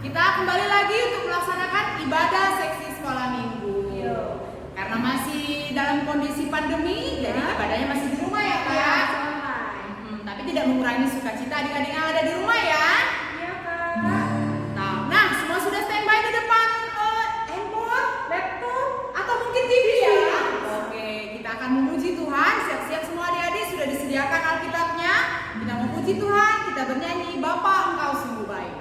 Kita kembali lagi untuk melaksanakan ibadah seksi sekolah minggu. Karena masih dalam kondisi pandemi, jadi ibadahnya masih di rumah ya Kak. Tapi tidak mengurangi sukacita adik-adik yang ada di rumah ya. Iya Kak. Nah, semua sudah standby di depan handphone, laptop, atau mungkin TV ya. Oke, kita akan memuji Tuhan. Siap-siap semua adik-adik, sudah disediakan Alkitabnya. Kita memuji Tuhan, kita bernyanyi Bapa Engkau sungguh baik.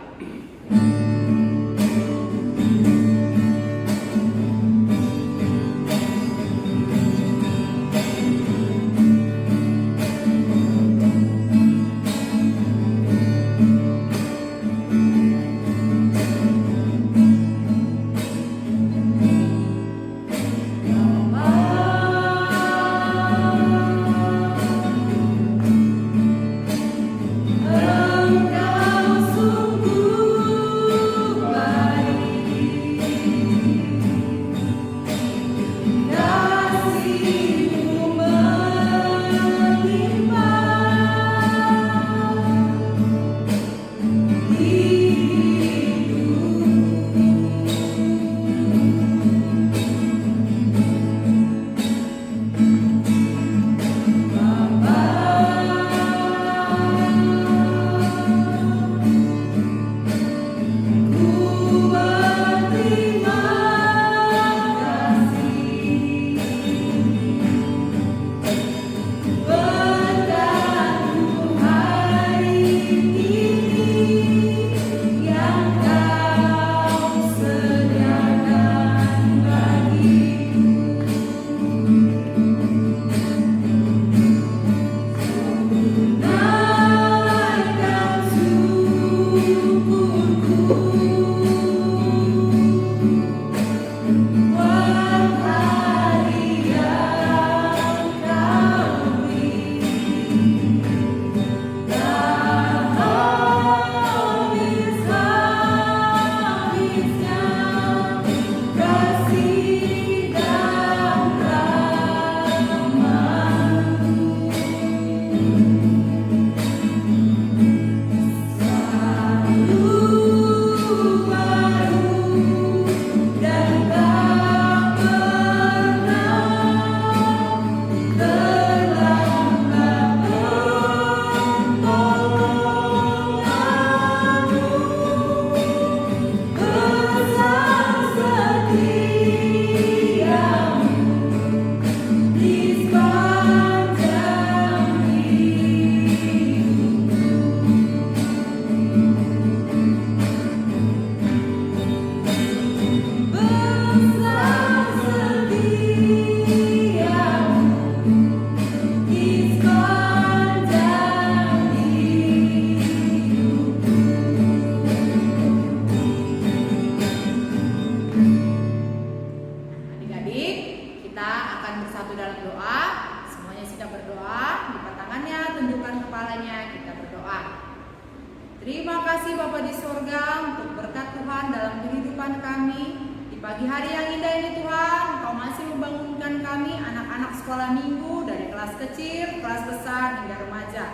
Terima kasih Bapa di sorga untuk berkat Tuhan dalam kehidupan kami. Di pagi hari yang indah ini Tuhan, Engkau masih membangunkan kami anak-anak sekolah minggu dari kelas kecil, kelas besar hingga remaja.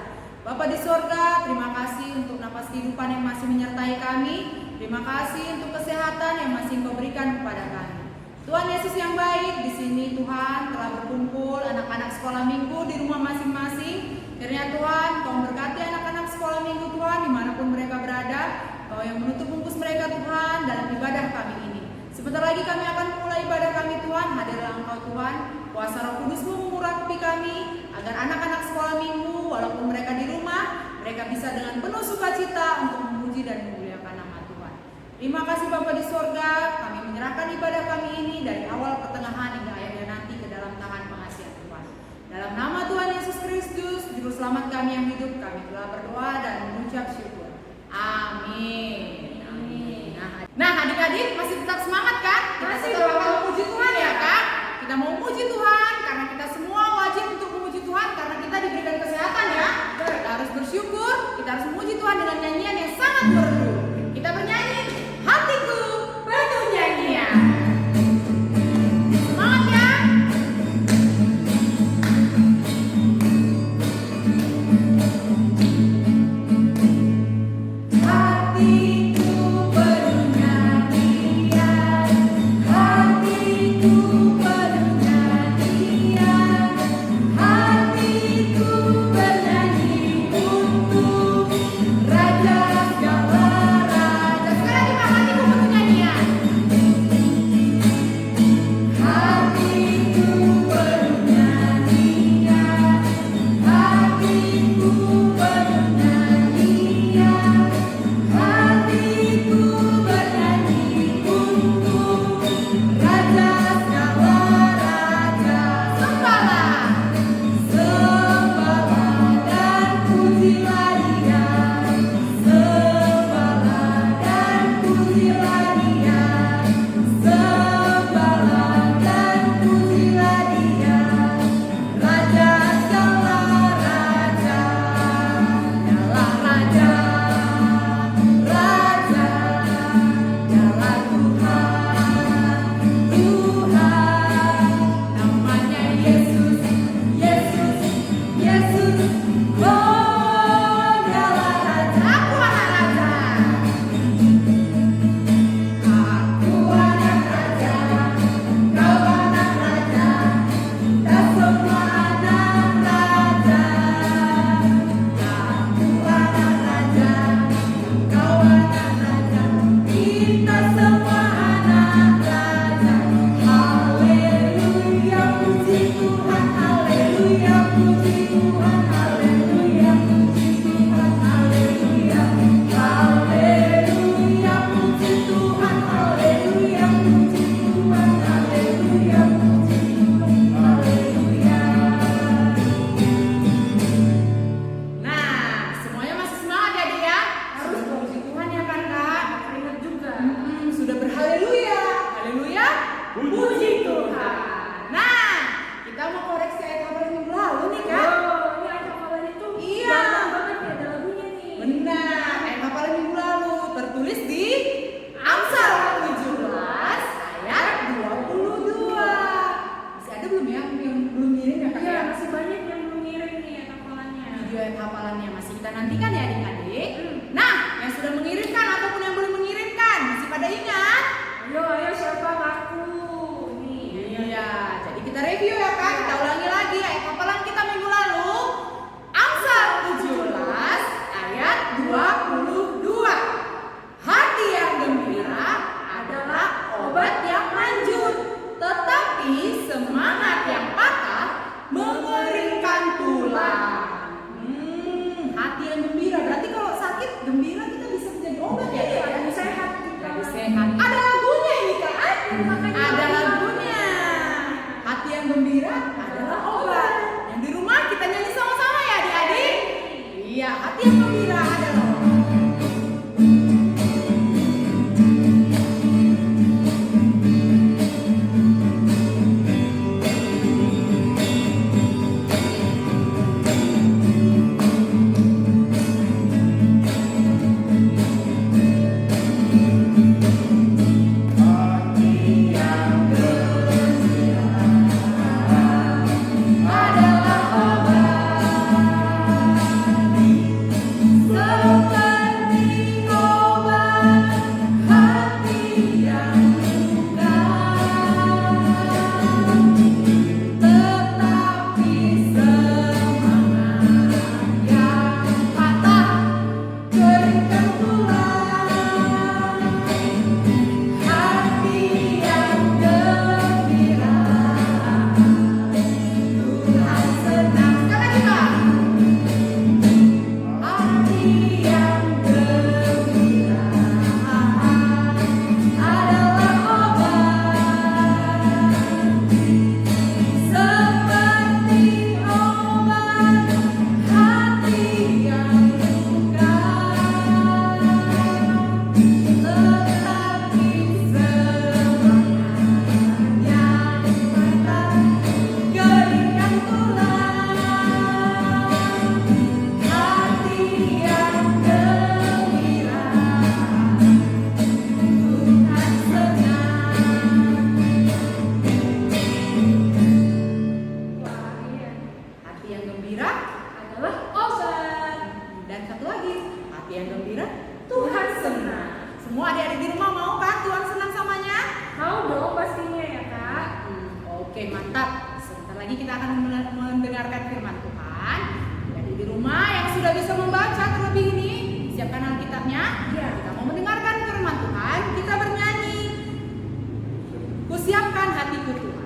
Bapa di sorga, terima kasih untuk napas kehidupan yang masih menyertai kami. Terima kasih untuk kesehatan yang masih Engkau berikan kepada kami. Tuhan Yesus yang baik, di sini Tuhan telah berkumpul anak-anak sekolah minggu di rumah masing-masing. Kiranya Tuhan, Kau berkati anak-anak sekolah minggu Tuhan dimanapun mereka berada. Kau yang menutup bungkus mereka Tuhan dalam ibadah kami ini. Sebentar lagi kami akan memulai ibadah kami Tuhan. Hadirlah Engkau Tuhan, kuasa Roh Kudus-Mu mengurapi kami, agar anak-anak sekolah minggu walaupun mereka di rumah, mereka bisa dengan penuh sukacita untuk memuji dan memuliakan nama Tuhan. Terima kasih Bapa di sorga, kami menyerahkan ibadah kami ini dari awal pertengahan hingga akhirnya nanti ke dalam tangan pengasihan Tuhan. Dalam nama Tuhan Yesus Kristus, Juru Selamat kami yang hidup, kami telah berdoa dan mengucap syukur. Amin. Amin. Nah adik-adik masih tetap semangat kan? Kita tetap akan memuji Tuhan ya Kak? Kita mau memuji Tuhan karena kita semua wajib untuk memuji Tuhan karena kita diberikan kesehatan ya. Kita harus bersyukur, kita harus memuji Tuhan dengan nyanyian yang sangat merdu. Kita bernyanyi, hatiku penuh nyanyian. Semangat ya. Hatiku penuh Semua adik-adik di rumah mau kan Tuhan senang samanya? Mau dong pastinya ya Kak. Oke, mantap. Sebentar lagi kita akan mendengarkan firman Tuhan. Jadi di rumah yang sudah bisa membaca terlebih ini, siapkan Alkitabnya. Iya. Kita mau mendengarkan firman Tuhan, kita bernyanyi. Kusiapkan hatiku Tuhan.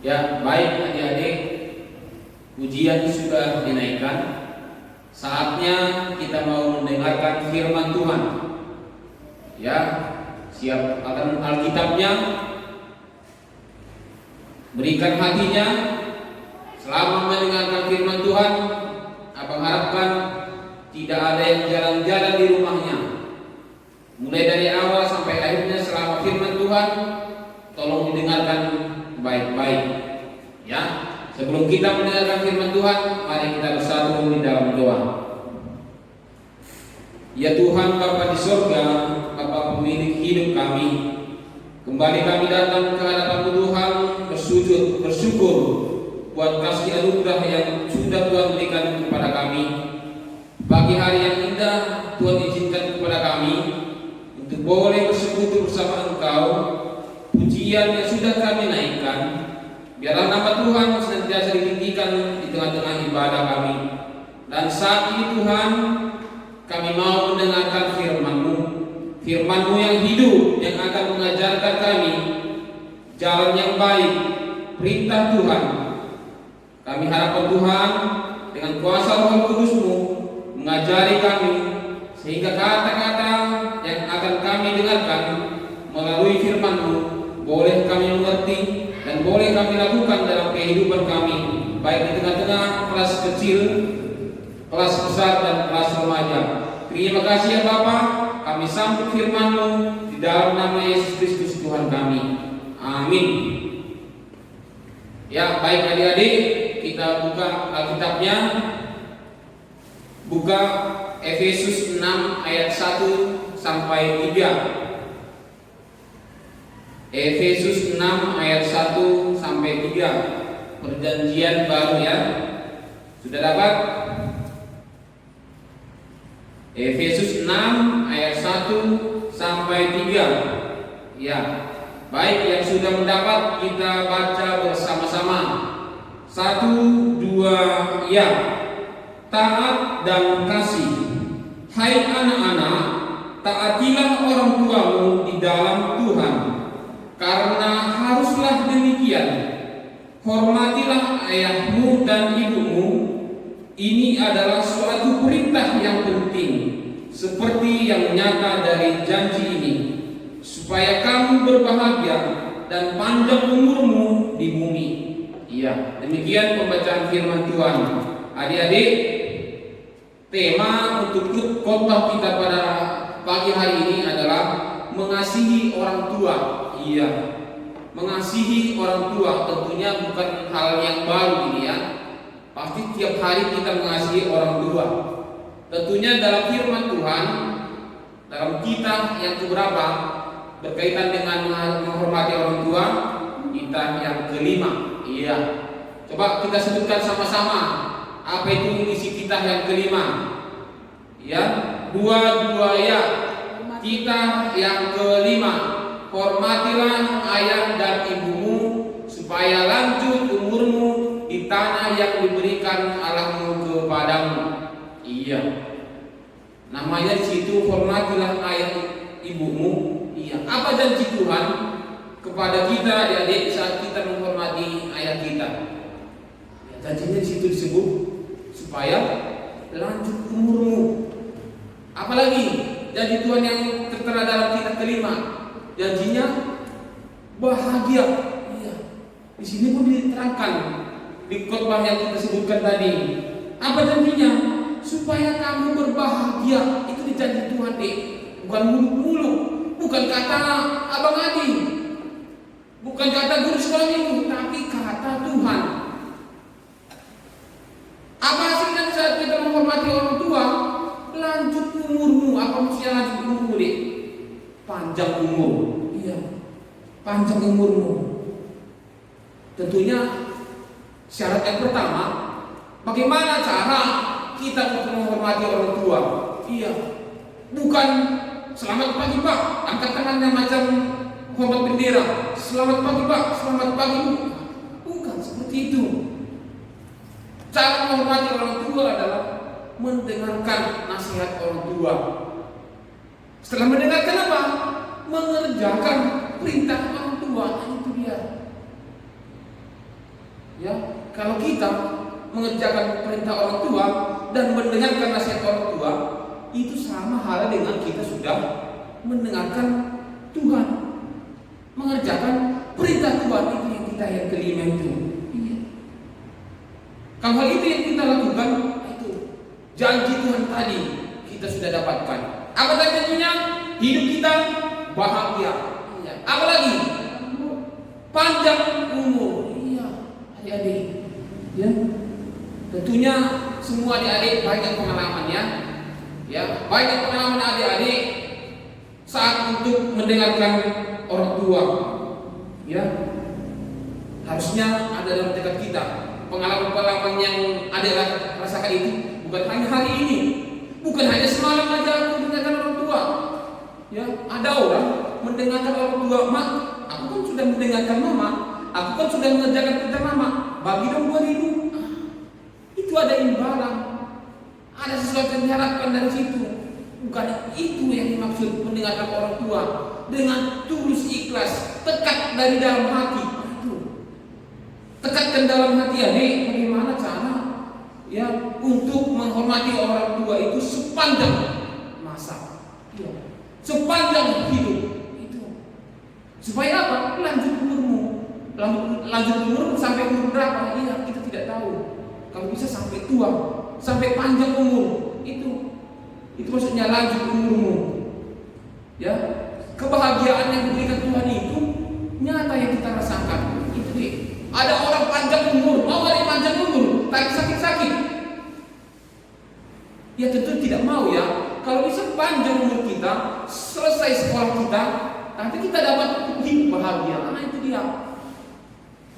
Ya, baik adik-adik, ujian sudah dinaikkan. Saatnya kita mau mendengarkan firman Tuhan. Ya, siap akan Alkitabnya, berikan hatinya. Selama mendengarkan firman Tuhan, Abang harapkan tidak ada yang jalan-jalan di rumahnya. Mulai dari awal sampai akhirnya selama firman Tuhan, tolong didengarkan baik-baik. Ya, sebelum kita mendengarkan firman Tuhan, mari kita bersatu di dalam doa. Ya Tuhan Bapa di surga, Bapa pemilik hidup kami, kembali kami datang ke hadapan Tuhan, bersujud, bersyukur buat kasih anugerah yang sudah Tuhan berikan kepada kami. Pagi hari yang indah Tuhan izinkan kepada kami untuk boleh bersekutu bersama Engkau. Pujian yang sudah kami naikkan, biarlah nama Tuhan senantiasa ditinggikan di tengah-tengah ibadah kami. Dan saat ini Tuhan, kami mau mendengarkan firman-Mu, firman-Mu yang hidup, yang akan mengajarkan kami jalan yang baik, perintah Tuhan. Kami harapkan Tuhan dengan kuasa Roh Kudus-Mu mengajari kami, sehingga kata-kata yang akan kami dengarkan melalui firman-Mu boleh kami mengerti dan boleh kami lakukan dalam kehidupan kami, baik di tengah-tengah kelas kecil, kelas besar, dan kelas remaja. Terima kasih ya Bapa, kami sambut firman-Mu di dalam nama Yesus Kristus Tuhan kami. Amin. Ya, baik adik-adik, kita buka Alkitabnya. Buka Efesus 6 ayat 1 sampai 3. Efesus 6 ayat 1 sampai 3. Perjanjian baru ya. Sudah dapat? Efesus 6 ayat 1 sampai 3. Ya. Baik, yang sudah mendapat kita baca bersama-sama. 1, 2, ya. Taat dan kasih. Hai anak-anak, taatilah orang tuamu di dalam Tuhan, karena haruslah demikian. Hormatilah ayahmu dan ibumu. Ini adalah suatu perintah yang penting, seperti yang nyata dari janji ini, supaya kamu berbahagia dan panjang umurmu di bumi. Iya, demikian pembacaan firman Tuhan. Adik-adik, tema untuk khotbah kita pada pagi hari ini adalah mengasihi orang tua. Iya, mengasihi orang tua tentunya bukan hal yang baru ini ya. Pasti tiap hari kita mengasihi orang tua. Tentunya dalam firman Tuhan, dalam kitab yang keberapa berkaitan dengan menghormati orang tua, kitab yang kelima. Iya, coba kita sebutkan sama-sama. Apa itu isi kitab yang kelima? Ya, dua ya. Kitab yang kelima, hormatilah ayah dan ibumu, supaya lanjut umurmu di tanah yang diberikan Allahmu kepadamu. Iya. Namanya di situ hormatilah ayah ibumu. Iya. Apa janji Tuhan kepada kita adik-adik saat kita menghormati ayah kita? Ya, janjinya di situ disebut supaya lanjut umurmu. Apalagi janji Tuhan yang tertera dalam kitab kelima, janjinya bahagia. Iya. Di sini pun diterangkan di khotbah yang kita sebutkan tadi. Apa janjinya? Supaya kamu berbahagia. Itu dijanji Tuhan deh. Bukan muluk-muluk, bukan kata abang Adi, bukan kata guru sekolah minggu, tapi kata Tuhan. Apa hasilnya saat kita menghormati orang tua? Lanjut umurmu. Apa maksudnya lanjut umurmu deh? Panjang umur. Iya, panjang umurmu. Tentunya syarat yang pertama, bagaimana cara kita untuk menghormati orang tua? Iya, bukan selamat pagi Pak, angkat tangannya macam hormat bendera. Selamat pagi Pak, selamat pagi Bu. Bukan seperti itu. Cara menghormati orang tua adalah mendengarkan nasihat orang tua. Setelah mendengarkan apa? Mengerjakan perintah orang tua. Itu dia. Ya, kalau kita mengerjakan perintah orang tua dan mendengarkan nasihat orang tua, itu sama halnya dengan kita sudah mendengarkan Tuhan, mengerjakan perintah Tuhan. Itu yang kita yang kelima itu. Iya. Kalau hal itu yang kita lakukan, itu janji Tuhan tadi kita sudah dapatkan. Apa tadi janjinya? Hidup kita bahagia. Iya. Apalagi panjang umur. Iya, adik-adik. Ya, tentunya semua adik-adik banyak pengalamannya. Ya, banyak pengalaman adik-adik saat untuk mendengarkan orang tua. Ya, harusnya ada dalam dekat kita pengalaman-pengalaman yang adik rasakan itu bukan hanya hari ini, bukan hanya semalam aja aku mendengarkan orang tua. Ya, ada orang mendengarkan orang tua, mak, aku kan sudah mendengarkan mama, aku kan sudah mengerjakan perintah mama, bagi dong 2.000. Itu ada imbalan, ada sesuatu yang diharapkan dari situ. Bukan itu yang dimaksud mendengarkan orang tua dengan tulus ikhlas, tekat dari dalam hati. Itu tekatkan dalam hati adik, bagaimana cara ya untuk menghormati orang tua itu sepanjang masa, ya, sepanjang hidup itu. Supaya apa? Lanjut umurmu, lanjut umur sampai umur berapa? Iya, kita tidak tahu. Kalau bisa sampai tua, sampai panjang umur, itu maksudnya lanjut umurmu. Ya, kebahagiaan yang diberikan Tuhan itu nyata yang kita rasakan. Itu dia. Ada orang panjang umur, mau ada panjang umur, tapi sakit-sakit. Ya tentu tidak mau ya. Kalau bisa panjang umur kita, selesai sekolah kita, nanti kita dapat hidup bahagia. Nah itu dia.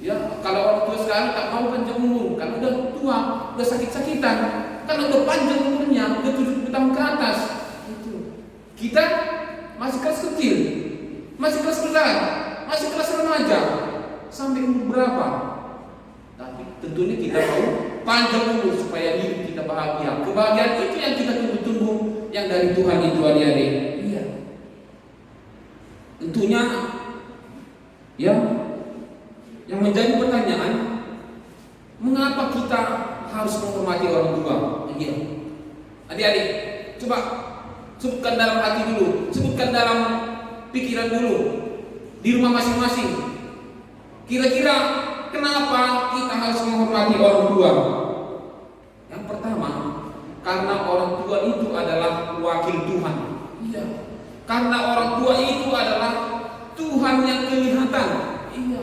Ya, kalau orang tua sekarang tak mau panjang umur, kalau udah tua, udah sakit-sakitan, kalau udah panjang umurnya, udah 70 tahun ke atas, itu. Kita masih kelas kecil, masih kelas besar, masih kelas remaja, sampai umur berapa? Tapi tentunya kita mau panjang umur supaya hidup kita bahagia. Kebahagiaan itu yang kita tunggu-tunggu, yang dari Tuhan itu adik-adik. Iya. Tentunya, ya. Yang menjadi pertanyaan, mengapa kita harus menghormati orang tua? Iya. Adik-adik, coba sebutkan dalam hati dulu, sebutkan dalam pikiran dulu, di rumah masing-masing. Kira-kira kenapa kita harus menghormati orang tua? Yang pertama, karena orang tua itu adalah wakil Tuhan. Iya. Karena orang tua itu adalah Tuhan yang kelihatan. Iya.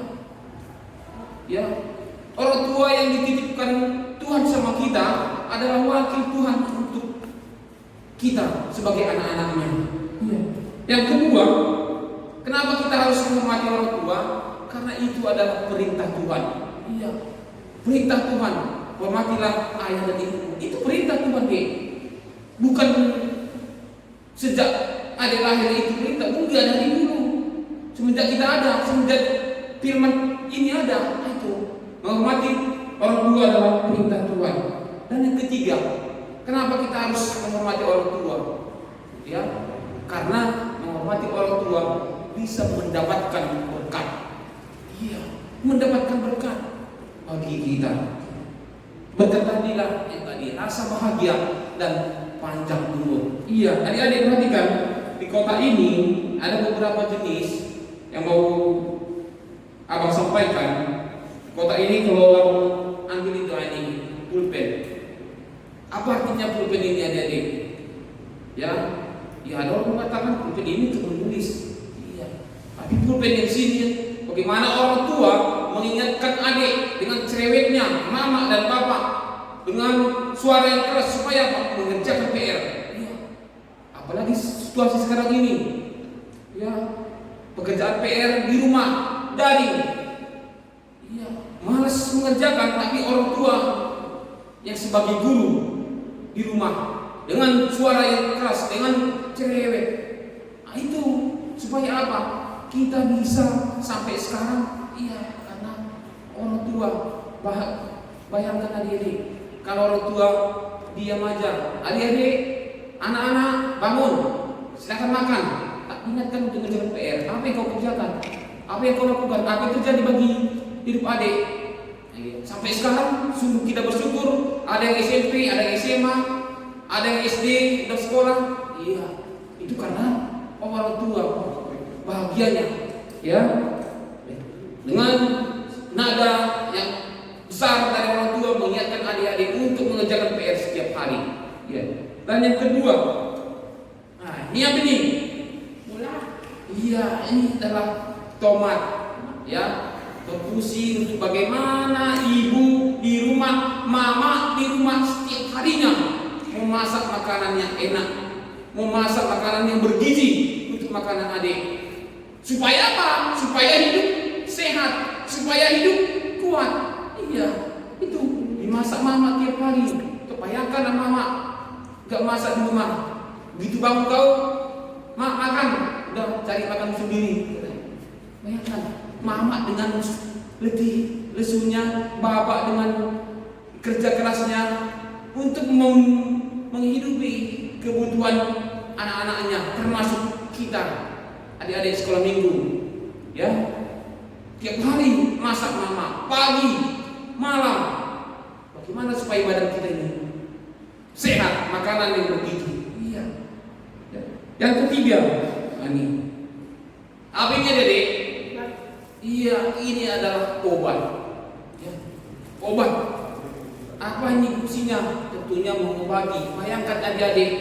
Ya, orang tua yang dititipkan Tuhan sama kita adalah wakil Tuhan untuk kita sebagai anak-anaknya. Ya. Yang kedua, kenapa kita harus menghormati orang tua? Karena itu adalah perintah Tuhan. Iya, perintah Tuhan. Hormatilah ayah dan ibu. Itu perintah Tuhan, deh. Bukan sejak ada lahir itu perintah, enggak dari dulu. Semenjak kita ada, semenjak firman ini ada. Menghormati orang tua adalah perintah Tuhan. Dan yang ketiga, kenapa kita harus menghormati orang tua? Ya, karena menghormati orang tua bisa mendapatkan berkat. Iya, mendapatkan berkat bagi kita. Berkat tadilah yang tadi rasa bahagia dan panjang umur. Iya, adik-adik perhatikan di kota ini ada beberapa jenis yang mau abang sampaikan. Kota ini kalau ambil itu ini pulpen. Apa artinya pulpen ini adik-adik? Ya, ada orang mengatakan pulpen ini untuk menulis. Iya. Tapi pulpen yang sini, bagaimana orang tua mengingatkan adik dengan cerewetnya, mama dan bapak, dengan suara yang keras supaya apa? Mengerjakan PR. Iya. Apalagi situasi sekarang ini. Ya, pekerjaan PR di rumah daring. Malas mengerjakan, tapi orang tua yang sebagai guru di rumah dengan suara yang keras, dengan cerewet. Nah, itu supaya apa? Kita bisa sampai sekarang. Iya, karena orang tua. Bayangkan adik-adik, kalau orang tua diam aja, adik-adik, anak-anak bangun, silakan makan. Tak ingatkan untuk mengerjakan PR. Apa yang kau kerjakan? Apa yang kau lakukan? Apa yang terjadi bagi hidup adik? Sampai sekarang sungguh kita bersyukur, ada yang SMP, ada yang SMA, ada yang SD, udah sekolah. Iya, itu karena orang tua bahagianya, ya, dengan nada yang besar dari orang tua mengingatkan adik-adik untuk mengerjakan PR setiap hari. Ya. Dan yang kedua, nah ini apa nih? Iya, ini adalah tomat, ya. Berfungsi untuk bagaimana ibu di rumah, mama di rumah setiap harinya memasak makanan yang enak, memasak makanan yang bergizi untuk makanan adik. Supaya apa? Supaya hidup sehat, supaya hidup kuat. Iya, itu dimasak mama tiap hari. Bayangkan mama gak masak di rumah, begitu bangun kau, mak makan, udah cari makan sendiri. Bayangkan. Mama dengan letih lesunya, bapak dengan kerja kerasnya untuk menghidupi kebutuhan anak-anaknya, termasuk kita, adik-adik sekolah minggu. Ya, tiap hari masak mama, pagi, malam. Bagaimana supaya badan kita ini sehat, makanan yang bergizi? Iya. Yang ketiga, ini apa ini, Dedek? Iya, ini adalah obat. Apa ini fungsinya? Tentunya mengobati. Bayangkan adik-adik,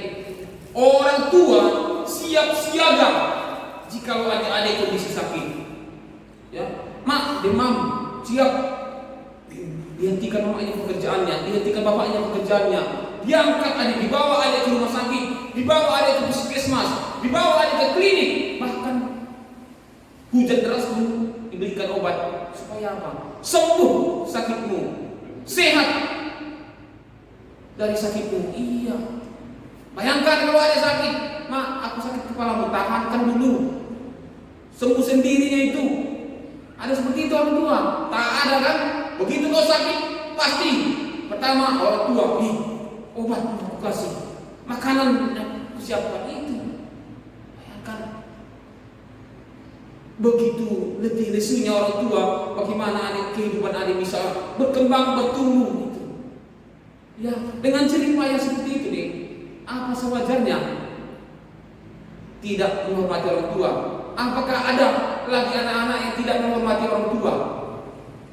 orang tua siap siaga jikalau adik-adik kondisi sakit. Ya, mak demam, siap. Dihentikan mamanya pekerjaannya, dihentikan bapaknya pekerjaannya. Diangkat adik, dibawa adik ke rumah sakit, dibawa adik ke puskesmas, dibawa adik ke klinik. Bahkan hujan deras pun diberikan obat supaya apa? Sembuh sakitmu, sehat dari sakitmu. Iya. Bayangkan kalau ada sakit, mak aku sakit kepala, tahankan dulu, sembuh sendirinya itu. Ada seperti itu orang tua? Tak ada kan? Begitu kau sakit, pasti pertama orang tua, obat aku kasih, makanan aku siapkan itu. Bayangkan begitu letih lesunya orang tua, bagaimana kehidupan adik bisa berkembang, bertumbuh itu. Ya, dengan jerih payah seperti itu nih, apa sewajarnya tidak menghormati orang tua? Apakah ada lagi anak-anak yang tidak menghormati orang tua?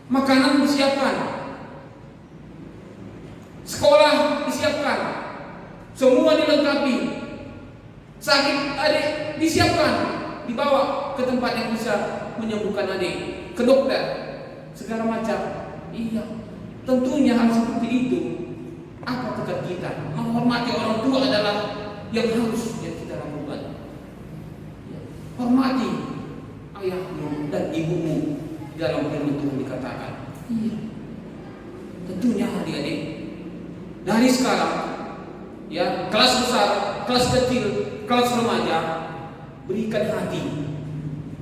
Makanan disiapkan, sekolah disiapkan, semua dilengkapi. Sakit adik disiapkan, dibawa ke tempat yang bisa menyembuhkan adik, ke dokter, segala macam. Iya, tentunya hal seperti itu. Apa tekad kita? Menghormati orang tua adalah yang harus kita lakukan. Hormati ayahmu dan ibumu. Dalam firman Tuhan dikatakan. Iya. Tentunya adik-adik, dari sekarang, ya, kelas besar, kelas kecil, kelas remaja, berikan hati,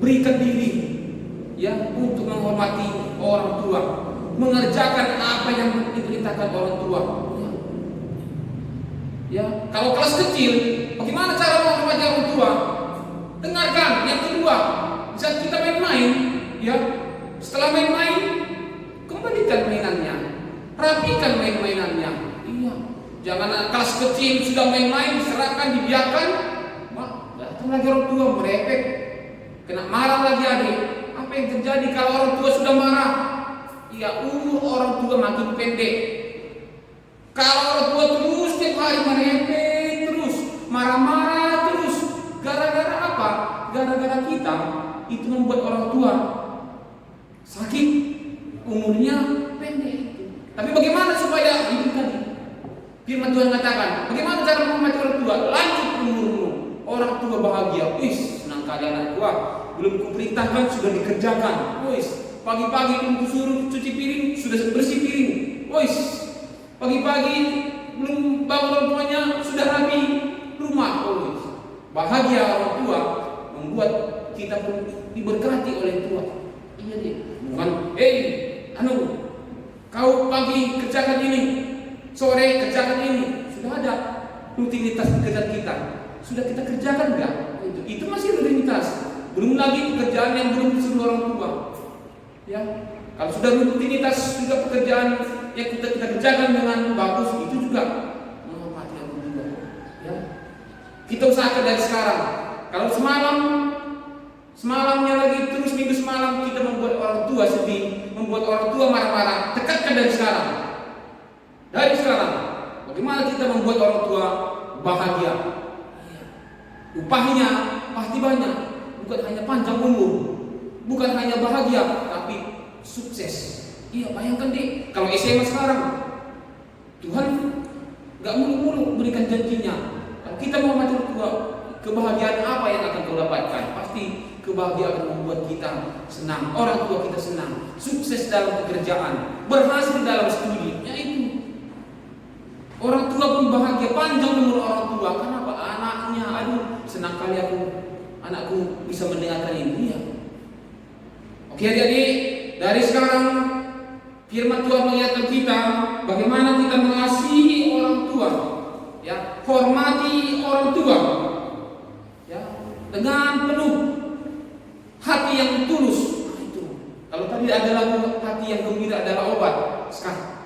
berikan diri, ya, untuk menghormati orang tua, mengerjakan apa yang diperintahkan orang tua. Ya, kalau kelas kecil, bagaimana cara menghormati orang tua? Dengarkan. Yang kedua, saat kita main-main, ya, setelah main-main, kembalikan mainannya, rapikan main-mainannya. Iya, jangan kelas kecil sudah main-main, diserahkan, dibiarkan. Wah, datang lagi orang tua merepek, kena marah lagi adik. Apa yang terjadi kalau orang tua sudah marah? Iya, umur orang tua makin pendek. Kalau orang tua terus tiap hari merepek terus, marah-marah terus, gara-gara apa? Gara-gara kita itu membuat orang tua sakit, umurnya pendek. Tapi bagaimana supaya hidup tadi? Firman Tuhan katakan, bagaimana cara menghormati orang tua? Lanjut umurmu, orang tua bahagia. Senang kali anak tua, belum kuperintahkan sudah dikerjakan. Pagi-pagi belum kusuruh cuci piring, sudah bersih piring. Pagi-pagi belum bangun orang tuanya, sudah rapi rumah. Bahagia orang tua membuat kita pun diberkati oleh Tuhan. Iya deh. Bukan, kau pagi kerjakan ini, sore kerjakan ini. Sudah ada rutinitas pekerjaan kita. Sudah kita kerjakan enggak? Itu masih rutinitas. Belum lagi pekerjaan yang belum disuruh orang tua. Ya, kalau sudah rutinitas, sudah pekerjaan yang kita kerjakan dengan bagus, itu juga menghormati orang tua. Ya, kita usahakan dari sekarang. Kalau semalamnya lagi terus minggu semalam kita membuat orang tua sedih, membuat orang tua marah-marah, tekatkan dari sekarang. Dari sekarang, bagaimana kita membuat orang tua bahagia? Upahnya pasti banyak, bukan hanya panjang umur, bukan hanya bahagia, tapi sukses. Iya, bayangkan deh, kalau SMA sekarang, Tuhan gak mulu-mulu berikan janjinya. Kalau kita mau mati tua, kebahagiaan apa yang akan kau dapatkan? Pasti kebahagiaan membuat kita senang, orang tua kita senang, sukses dalam pekerjaan, berhasil dalam studi. Ya itu. Orang tua pun bahagia, panjang umur orang tua. Kenapa? Anaknya, senang kali anakku bisa mendengarkan ini. Iya. Oke adik-adik, dari sekarang firman Tuhan mengingatkan kita bagaimana kita mengasihi orang tua. Ya, hormati orang tua. Ya, dengan penuh hati yang tulus. Nah, itu. Kalau tadi adalah hati yang gembira adalah obat.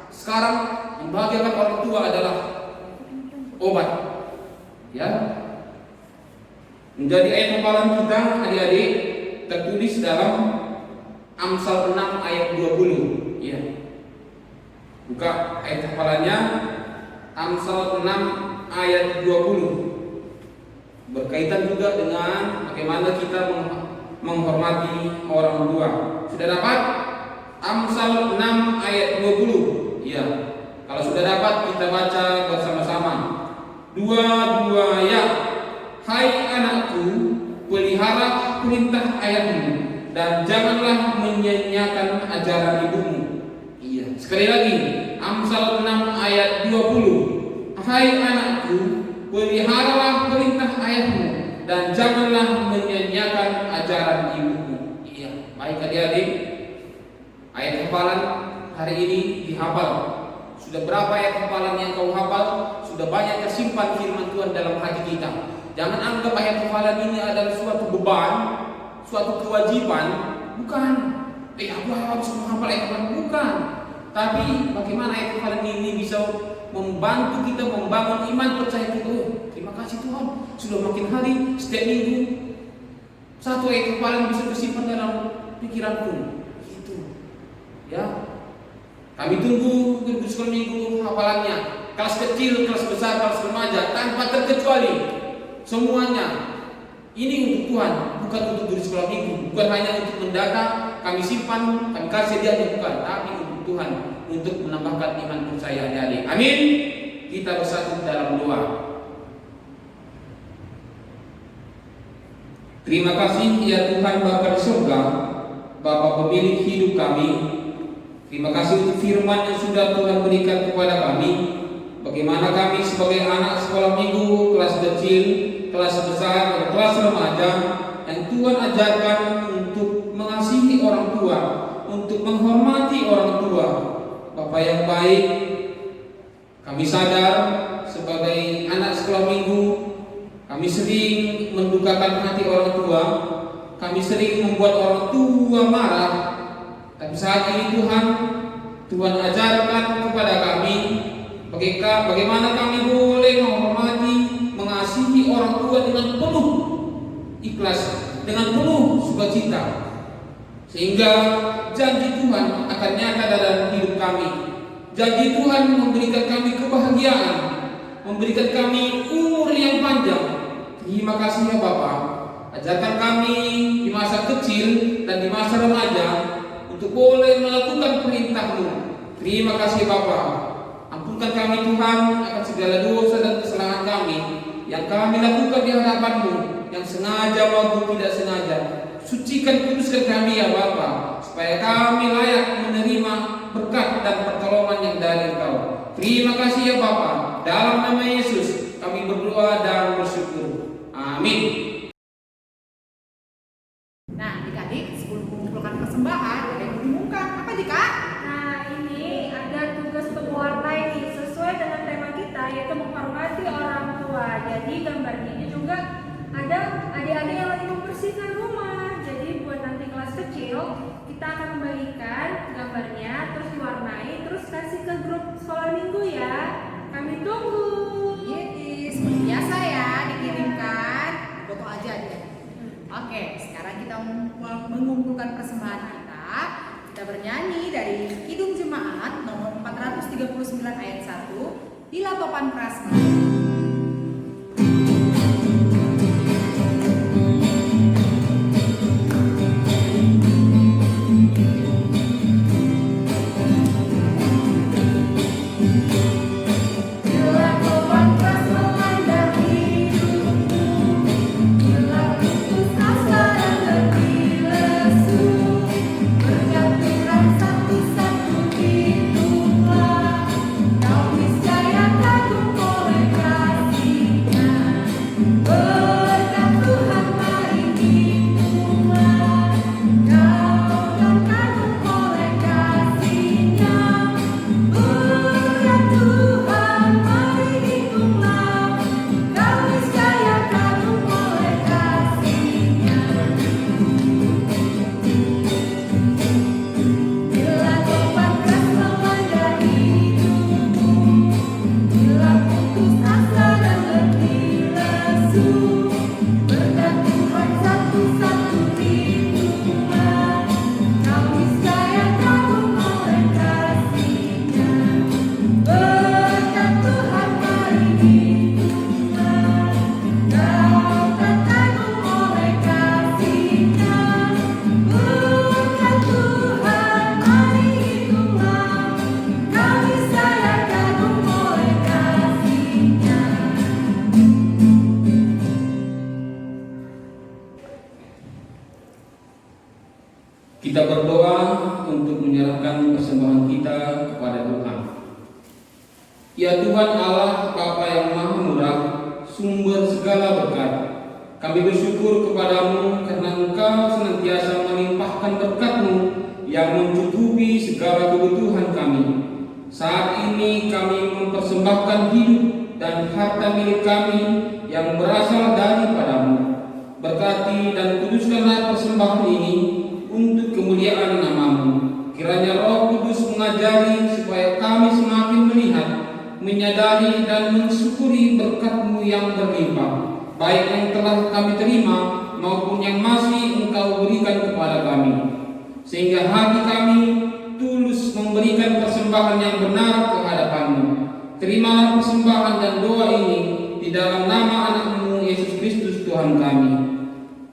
Sekarang membahagiakan orang tua adalah obat. Ya. Menjadi ayat hafalan kita adik-adik tertulis dalam Amsal 6 ayat 20. Ya. Buka ayat hafalannya, Amsal 6 ayat 20. Berkaitan juga dengan bagaimana kita menghormati orang tua. Sudah dapat? Amsal 6 ayat 20. Iya. Kalau sudah dapat kita baca bersama-sama. Dua ya. Hai anakku, pelihara perintah ayahmu dan janganlah menyanyiakan ajaran ibumu. Iya. Sekali lagi, Amsal 6 ayat 20. Hai anakku, peliharalah perintah ayahmu dan janganlah menyanyiakan ajaran ibumu. Iya. Baik adik-adik, ayat hafalan hari ini dihafal. Sudah berapa ayat hafalan yang kau hafal? Sudah banyak tersimpan firman Tuhan dalam hati kita. Jangan anggap ayat hafalan ini adalah suatu beban, suatu kewajiban. Bukan. Aku harus menghafal ayat hafalan. Bukan. Tapi bagaimana ayat hafalan ini bisa membantu kita membangun iman percaya kita. Oh, terima kasih Tuhan. Sudah makin hari setiap minggu satu ayat hafalan bisa tersimpan dalam pikiranku. Gitu. Ya. Kami tunggu guru sekolah minggu hafalannya. Kelas kecil, kelas besar, kelas remaja tanpa terkecuali. Semuanya ini untuk Tuhan, bukan untuk guru sekolah minggu, bukan hanya untuk mendata kami simpan, kami kasih dia, bukan, tapi untuk Tuhan, untuk menambahkan iman percaya adik-adik. Amin. Kita bersatu dalam doa. Terima kasih ya Tuhan Bapa di surga, Bapa pemilik hidup kami. Terima kasih untuk firman yang sudah Tuhan berikan kepada kami. Bagaimana kami sebagai anak sekolah minggu, kelas kecil, kelas besar, dan kelas remaja yang Tuhan ajarkan untuk mengasihi orang tua, untuk menghormati orang tua. Bapak yang baik, kami sadar sebagai anak sekolah minggu, kami sering mendukakan hati orang tua, kami sering membuat orang tua marah. Tapi saat ini Tuhan ajarkan kepada kami bagaimana kami boleh menghormati, mengasihi orang tua dengan penuh ikhlas, dengan penuh sukacita, sehingga janji Tuhan akan nyata dalam hidup kami. Janji Tuhan memberikan kami kebahagiaan, memberikan kami umur yang panjang. Terima kasih ya Bapak. Ajarkan kami di masa kecil dan di masa remaja untuk boleh melakukan perintah-Mu. Terima kasih Bapak. Ampunkan kami Tuhan akan segala dosa dan kesalahan kami yang kami lakukan di hadapan-Mu, yang sengaja maupun tidak sengaja. Sucikan, kuduskan kami ya Bapa, supaya kami layak menerima berkat dan pertolongan yang dari Engkau. Terima kasih ya Bapa. Dalam nama Yesus kami berdoa dan bersyukur. Amin. Nah, adik-adik, sebelum mengumpulkan persembahan, ada yang diumumkan. Apa nih Kak? Nah, ini ada tugas pewarna ini sesuai dengan tema kita, yaitu menghormati orang tua. Jadi gambarnya ini juga ada adik-adik yang lagi membersihkan rumah. Jadi buat nanti kelas kecil, kita akan membagikan gambarnya, terus diwarnai, terus kasih ke grup sekolah minggu ya. Kami tunggu. Yes, seperti biasa ya, dikirimkan. Foto aja dia. Oke, sekarang kita mengumpulkan persembahan kita. Kita bernyanyi dari Kidung Jemaat nomor 439 ayat 1 di Latopan Prasmanan. Kau niscaya kagum oleh Ya Tuhan Allah, Bapa yang Maha Murah, sumber segala berkat, kami bersyukur kepadamu karena Engkau senantiasa melimpahkan berkat-Mu yang mencukupi segala kebutuhan kami. Saat ini kami mempersembahkan hidup dan harta milik kami yang berasal daripadamu. Berkati dan kuduskanlah persembahan ini untuk kemuliaan nama-Mu. Kiranya Roh Kudus mengajari supaya kami semakin melihat, menyadari dan mensyukuri berkat-Mu yang berlimpah, baik yang telah kami terima maupun yang masih Engkau berikan kepada kami, sehingga hati kami tulus memberikan persembahan yang benar ke hadapan-Mu. Terimalah persembahan dan doa ini di dalam nama anak-Mu Yesus Kristus Tuhan kami.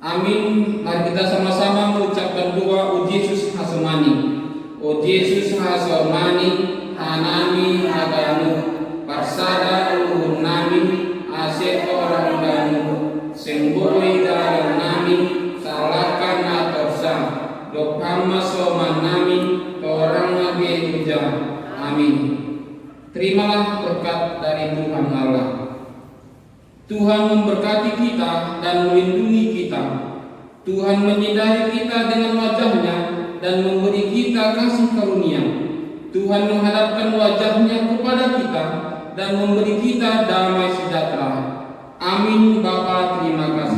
Amin. Mari kita sama-sama mengucapkan doa O Yesus Hasemani. O Yesus Hasemani, Hanami Aganu, Parsada Luhur Nami, Asep Orang Danu, Semboi Dalam Nami, Salahkan Atorsa, Dokhama Soman Nami, Torang Nabi Uja. Amin. Terimalah berkat dari Tuhan Allah. Tuhan memberkati kita dan melindungi kita. Tuhan menyinari kita dengan wajah-Nya dan memberi kita kasih karunia. Tuhan menghadapkan wajah-Nya kepada kita dan memberi kita damai sejahtera. Amin. Bapa, terima kasih.